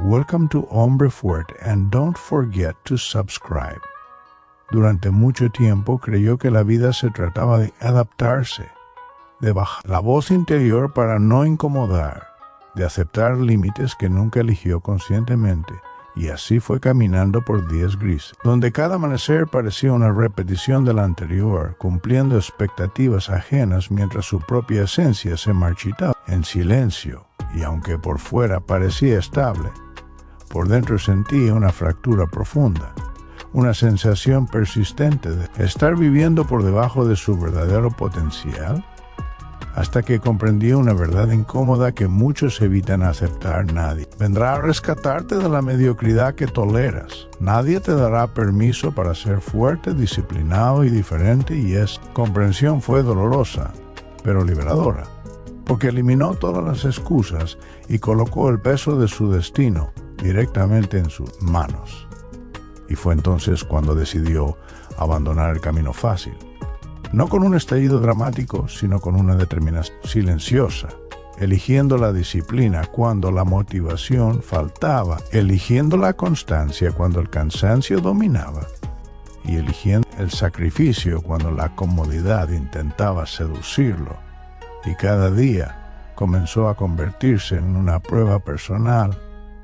Welcome to Hombre Fuerte and don't forget to subscribe. Durante mucho tiempo creyó que la vida se trataba de adaptarse, de bajar la voz interior para no incomodar, de aceptar límites que nunca eligió conscientemente, y así fue caminando por días grises, donde cada amanecer parecía una repetición del anterior, cumpliendo expectativas ajenas mientras su propia esencia se marchitaba en silencio, y aunque por fuera parecía estable, por dentro sentía una fractura profunda, una sensación persistente de estar viviendo por debajo de su verdadero potencial, hasta que comprendió una verdad incómoda que muchos evitan aceptar. Nadie vendrá a rescatarte de la mediocridad que toleras. Nadie te dará permiso para ser fuerte, disciplinado y diferente, y esa comprensión fue dolorosa, pero liberadora, porque eliminó todas las excusas y colocó el peso de su destino directamente en sus manos. Y fue entonces cuando decidió abandonar el camino fácil. No con un estallido dramático, sino con una determinación silenciosa, eligiendo la disciplina cuando la motivación faltaba, eligiendo la constancia cuando el cansancio dominaba, y eligiendo el sacrificio cuando la comodidad intentaba seducirlo. Y cada día comenzó a convertirse en una prueba personal,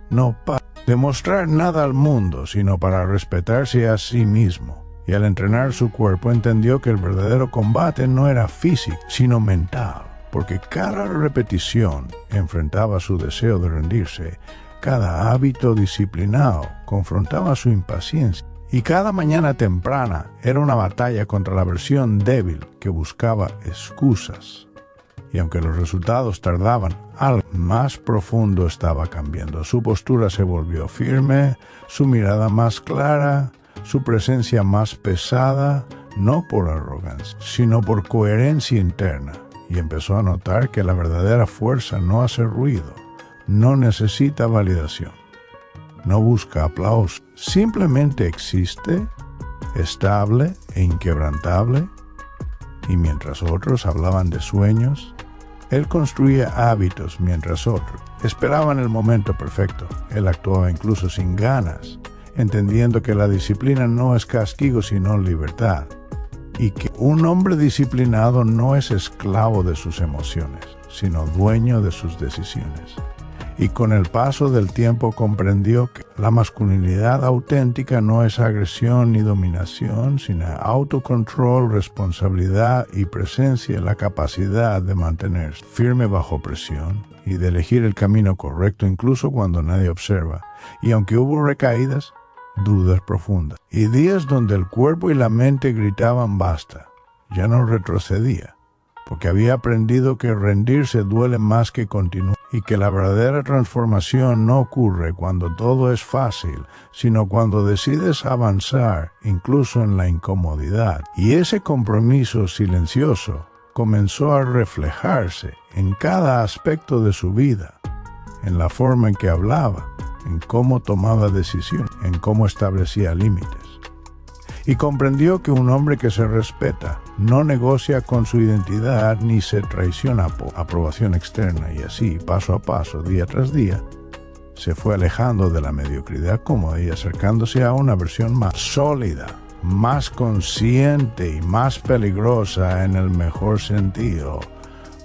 no para demostrar nada al mundo, sino para respetarse a sí mismo. Y al entrenar su cuerpo entendió que el verdadero combate no era físico, sino mental, porque cada repetición enfrentaba su deseo de rendirse, cada hábito disciplinado confrontaba su impaciencia, y cada mañana temprana era una batalla contra la versión débil que buscaba excusas. Y aunque los resultados tardaban, algo más profundo estaba cambiando. Su postura se volvió firme, su mirada más clara, su presencia más pesada, no por arrogancia, sino por coherencia interna. Y empezó a notar que la verdadera fuerza no hace ruido, no necesita validación, no busca aplausos, simplemente existe, estable e inquebrantable. Y mientras otros hablaban de sueños, él construía hábitos mientras otros esperaban el momento perfecto. Él actuaba incluso sin ganas, entendiendo que la disciplina no es castigo sino libertad, y que un hombre disciplinado no es esclavo de sus emociones, sino dueño de sus decisiones. Y con el paso del tiempo comprendió que la masculinidad auténtica no es agresión ni dominación, sino autocontrol, responsabilidad y presencia, la capacidad de mantenerse firme bajo presión y de elegir el camino correcto incluso cuando nadie observa. Y aunque hubo recaídas, dudas profundas, y días donde el cuerpo y la mente gritaban basta, ya no retrocedía, porque había aprendido que rendirse duele más que continuar, y que la verdadera transformación no ocurre cuando todo es fácil, sino cuando decides avanzar, incluso en la incomodidad. Y ese compromiso silencioso comenzó a reflejarse en cada aspecto de su vida, en la forma en que hablaba, en cómo tomaba decisiones, en cómo establecía límites. Y comprendió que un hombre que se respeta no negocia con su identidad ni se traiciona por aprobación externa, y así, paso a paso, día tras día, se fue alejando de la mediocridad cómoda y acercándose a una versión más sólida, más consciente y más peligrosa en el mejor sentido,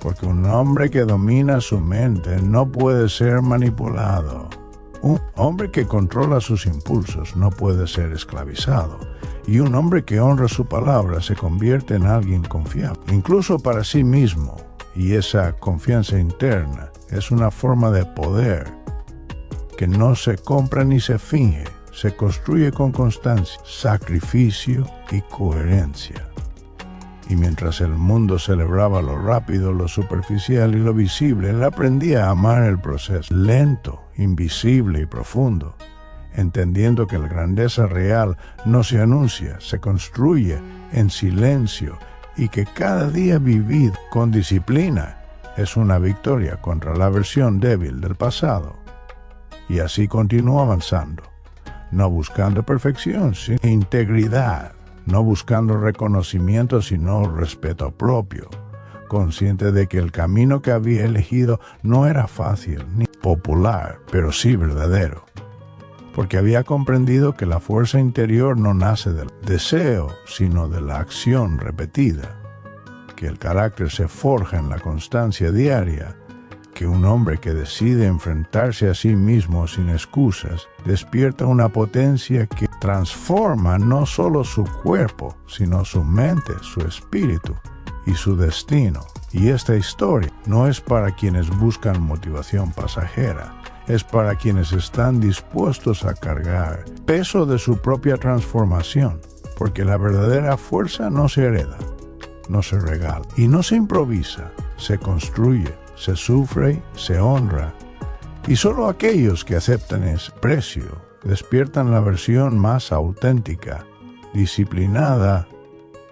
porque un hombre que domina su mente no puede ser manipulado. Un hombre que controla sus impulsos no puede ser esclavizado, y un hombre que honra su palabra se convierte en alguien confiable, incluso para sí mismo, y esa confianza interna es una forma de poder que no se compra ni se finge, se construye con constancia, sacrificio y coherencia. Y mientras el mundo celebraba lo rápido, lo superficial y lo visible, él aprendía a amar el proceso, lento, invisible y profundo, entendiendo que la grandeza real no se anuncia, se construye en silencio, y que cada día vivido con disciplina es una victoria contra la versión débil del pasado. Y así continuó avanzando, no buscando perfección, sino integridad, no buscando reconocimiento, sino respeto propio, consciente de que el camino que había elegido no era fácil ni popular, pero sí verdadero, porque había comprendido que la fuerza interior no nace del deseo, sino de la acción repetida, que el carácter se forja en la constancia diaria, que un hombre que decide enfrentarse a sí mismo sin excusas despierta una potencia que transforma no solo su cuerpo, sino su mente, su espíritu y su destino. Y esta historia no es para quienes buscan motivación pasajera, es para quienes están dispuestos a cargar el peso de su propia transformación, porque la verdadera fuerza no se hereda, no se regala y no se improvisa, se construye, se sufre, se honra, y solo aquellos que aceptan ese precio despiertan la versión más auténtica, disciplinada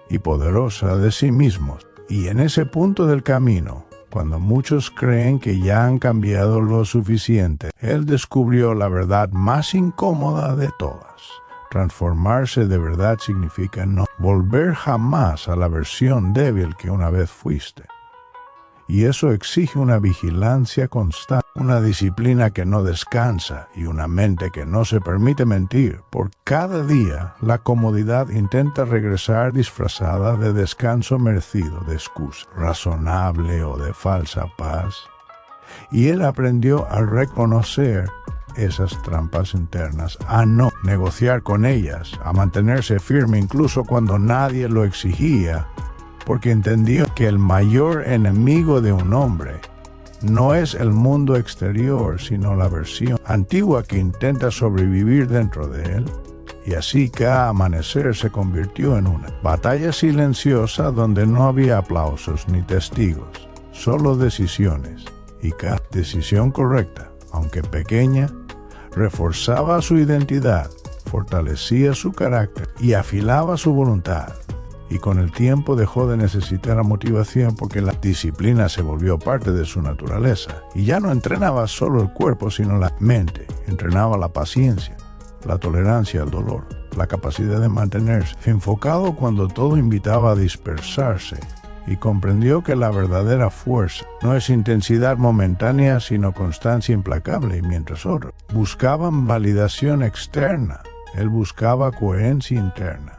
y poderosa de sí mismos. Y en ese punto del camino, cuando muchos creen que ya han cambiado lo suficiente, él descubrió la verdad más incómoda de todas. Transformarse de verdad significa no volver jamás a la versión débil que una vez fuiste. Y eso exige una vigilancia constante, una disciplina que no descansa y una mente que no se permite mentir. Por cada día, la comodidad intenta regresar disfrazada de descanso merecido, de excusa razonable o de falsa paz. Y él aprendió a reconocer esas trampas internas, a no negociar con ellas, a mantenerse firme incluso cuando nadie lo exigía, porque entendió que el mayor enemigo de un hombre no es el mundo exterior, sino la versión antigua que intenta sobrevivir dentro de él. Y así cada amanecer se convirtió en una batalla silenciosa donde no había aplausos ni testigos, solo decisiones. Y cada decisión correcta, aunque pequeña, reforzaba su identidad, fortalecía su carácter y afilaba su voluntad. Y con el tiempo dejó de necesitar la motivación porque la disciplina se volvió parte de su naturaleza. Y ya no entrenaba solo el cuerpo, sino la mente. Entrenaba la paciencia, la tolerancia al dolor, la capacidad de mantenerse enfocado cuando todo invitaba a dispersarse. Y comprendió que la verdadera fuerza no es intensidad momentánea, sino constancia implacable. Y mientras otros buscaban validación externa, él buscaba coherencia interna,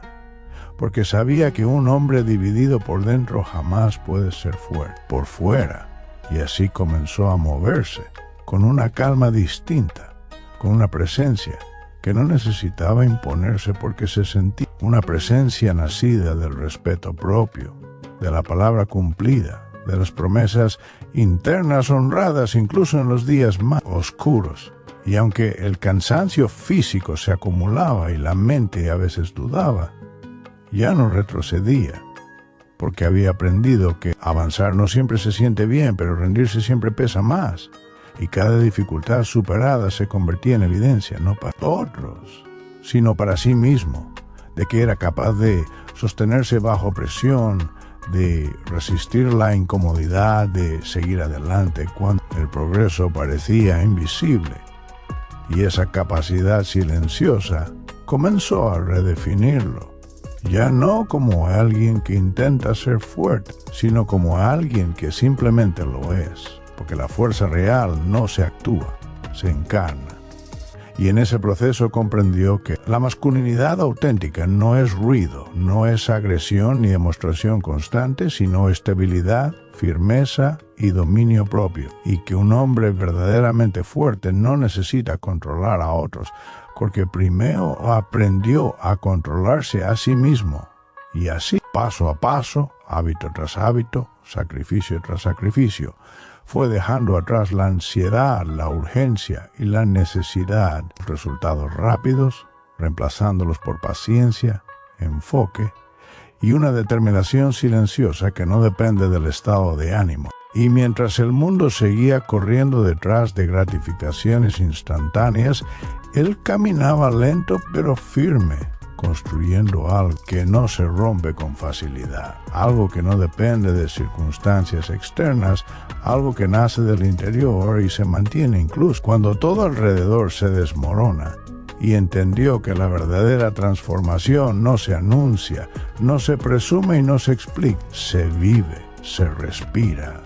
porque sabía que un hombre dividido por dentro jamás puede ser fuerte por fuera. Y así comenzó a moverse, con una calma distinta, con una presencia que no necesitaba imponerse porque se sentía una presencia nacida del respeto propio, de la palabra cumplida, de las promesas internas honradas incluso en los días más oscuros. Y aunque el cansancio físico se acumulaba y la mente a veces dudaba, ya no retrocedía, porque había aprendido que avanzar no siempre se siente bien, pero rendirse siempre pesa más. Y cada dificultad superada se convertía en evidencia, no para otros, sino para sí mismo, de que era capaz de sostenerse bajo presión, de resistir la incomodidad, de seguir adelante cuando el progreso parecía invisible. Y esa capacidad silenciosa comenzó a redefinirlo. Ya no como alguien que intenta ser fuerte, sino como alguien que simplemente lo es, porque la fuerza real no se actúa, se encarna. Y en ese proceso comprendió que la masculinidad auténtica no es ruido, no es agresión ni demostración constante, sino estabilidad, firmeza y dominio propio. Y que un hombre verdaderamente fuerte no necesita controlar a otros, porque primero aprendió a controlarse a sí mismo. Y así, paso a paso, hábito tras hábito, sacrificio tras sacrificio, fue dejando atrás la ansiedad, la urgencia y la necesidad de resultados rápidos, reemplazándolos por paciencia, enfoque y una determinación silenciosa que no depende del estado de ánimo. Y mientras el mundo seguía corriendo detrás de gratificaciones instantáneas, él caminaba lento pero firme, construyendo algo que no se rompe con facilidad, algo que no depende de circunstancias externas, algo que nace del interior y se mantiene incluso cuando todo alrededor se desmorona. Y entendió que la verdadera transformación no se anuncia, no se presume y no se explica, se vive, se respira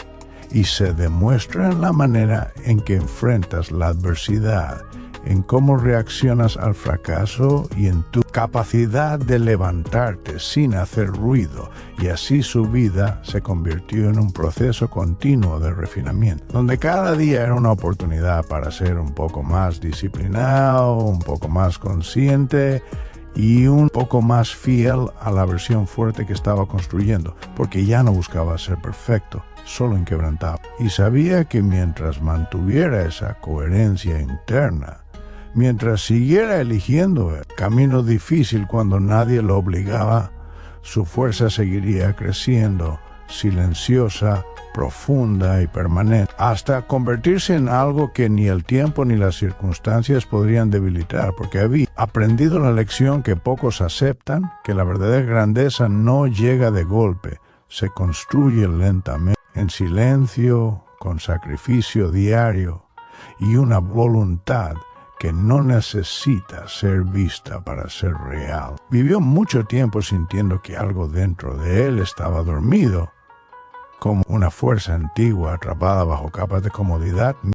y se demuestra en la manera en que enfrentas la adversidad, en cómo reaccionas al fracaso y en tu capacidad de levantarte sin hacer ruido. Y así su vida se convirtió en un proceso continuo de refinamiento, donde cada día era una oportunidad para ser un poco más disciplinado, un poco más consciente y un poco más fiel a la versión fuerte que estaba construyendo, porque ya no buscaba ser perfecto, solo inquebrantable. Y sabía que mientras mantuviera esa coherencia interna, mientras siguiera eligiendo el camino difícil cuando nadie lo obligaba, su fuerza seguiría creciendo, silenciosa, profunda y permanente, hasta convertirse en algo que ni el tiempo ni las circunstancias podrían debilitar, porque había aprendido la lección que pocos aceptan, que la verdadera grandeza no llega de golpe, se construye lentamente, en silencio, con sacrificio diario y una voluntad que no necesita ser vista para ser real. Vivió mucho tiempo sintiendo que algo dentro de él estaba dormido, como una fuerza antigua atrapada bajo capas de comodidad.